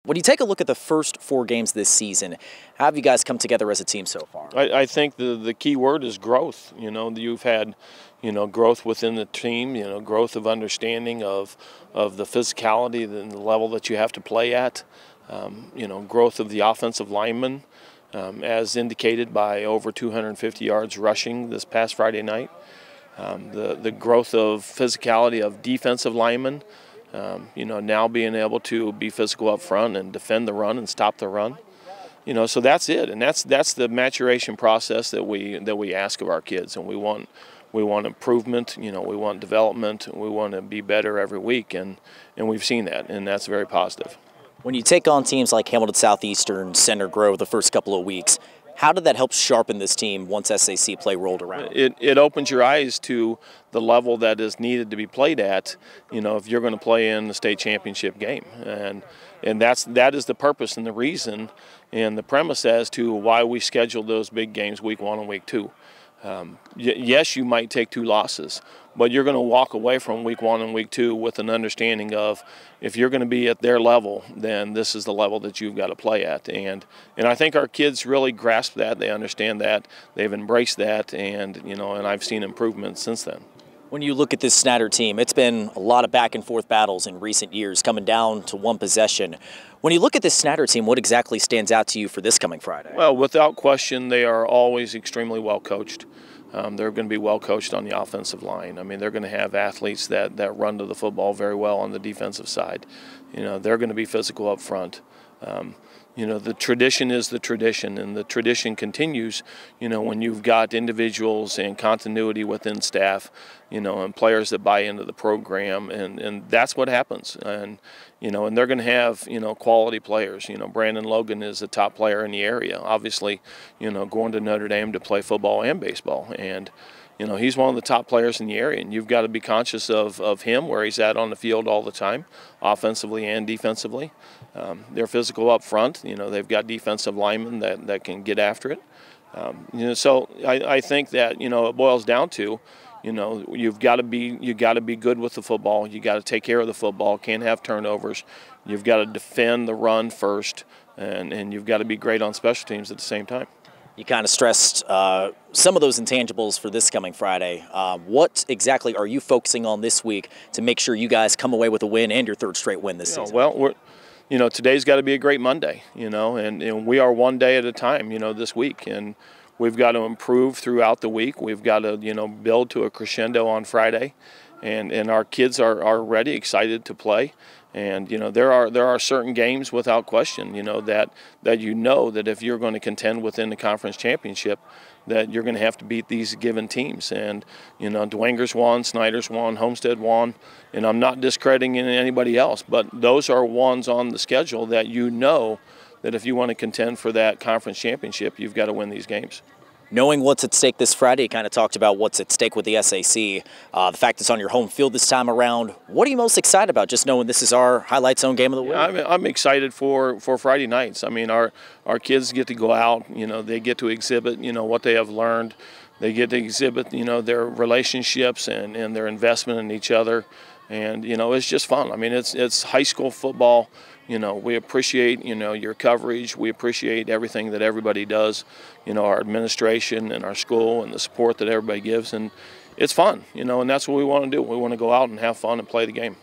When you take a look at the first 4 games this season, how have you guys come together as a team so far? I think the key word is growth. You've had, growth within the team, growth of understanding of the physicality and the level that you have to play at, growth of the offensive linemen, as indicated by over 250 yards rushing this past Friday night. The growth of physicality of defensive linemen, now being able to be physical up front and defend the run and stop the run. So that's it, and that's the maturation process that we ask of our kids, and we want improvement. We want development. We want to be better every week, and we've seen that, and that's very positive. When you take on teams like Hamilton Southeastern, Center Grove the first couple of weeks, how did that help sharpen this team once SAC play rolled around? It opens your eyes to the level that is needed to be played at, if you're going to play in the state championship game. And that is the purpose and the reason and the premise as to why we scheduled those big games week 1 and week 2. Yes, you might take 2 losses, but you're going to walk away from week 1 and week 2 with an understanding of if you're going to be at their level, then this is the level that you've got to play at. And I think our kids really grasp that. They understand that. They've embraced that, and I've seen improvements since then. When you look at this Snyder team, it's been a lot of back-and-forth battles in recent years, coming down to one possession. When you look at this Snyder team, what exactly stands out to you for this coming Friday? Well, without question, they are always extremely well coached. They're going to be well coached on the offensive line. I mean, they're going to have athletes that run to the football very well on the defensive side. They're going to be physical up front. The tradition is the tradition, and the tradition continues, when you've got individuals and continuity within staff, and players that buy into the program, and that's what happens. And they're going to have, quality players. Brandon Logan is a top player in the area, obviously, going to Notre Dame to play football and baseball. And he's one of the top players in the area, and you've got to be conscious of him, where he's at on the field all the time, offensively and defensively. They're physical up front. They've got defensive linemen that can get after it. So I think that it boils down to you've got to be good with the football. You got to take care of the football. Can't have turnovers. You've got to defend the run first, and you've got to be great on special teams at the same time. You kind of stressed some of those intangibles for this coming Friday. What exactly are you focusing on this week to make sure you guys come away with a win and your 3rd straight win this season? Well, today's got to be a great Monday, and we are one day at a time, this week, and we've got to improve throughout the week. We've got to, build to a crescendo on Friday, and our kids are ready, excited to play. And there are certain games without question, that that if you're going to contend within the conference championship, that you're going to have to beat these given teams. And Dwanger's won, Snyder's won, Homestead won, and I'm not discrediting anybody else, but those are ones on the schedule that that if you want to contend for that conference championship, you've got to win these games. Knowing what's at stake this Friday, you kind of talked about what's at stake with the SAC. The fact it's on your home field this time around, what are you most excited about, just knowing this is our highlight zone game of the week? I'm excited for Friday nights. I mean, our kids get to go out, they get to exhibit, what they have learned. They get to exhibit, their relationships and their investment in each other. And, it's just fun. I mean, it's high school football. We appreciate, your coverage. We appreciate everything that everybody does, our administration and our school and the support that everybody gives. And it's fun, and that's what we want to do. We want to go out and have fun and play the game.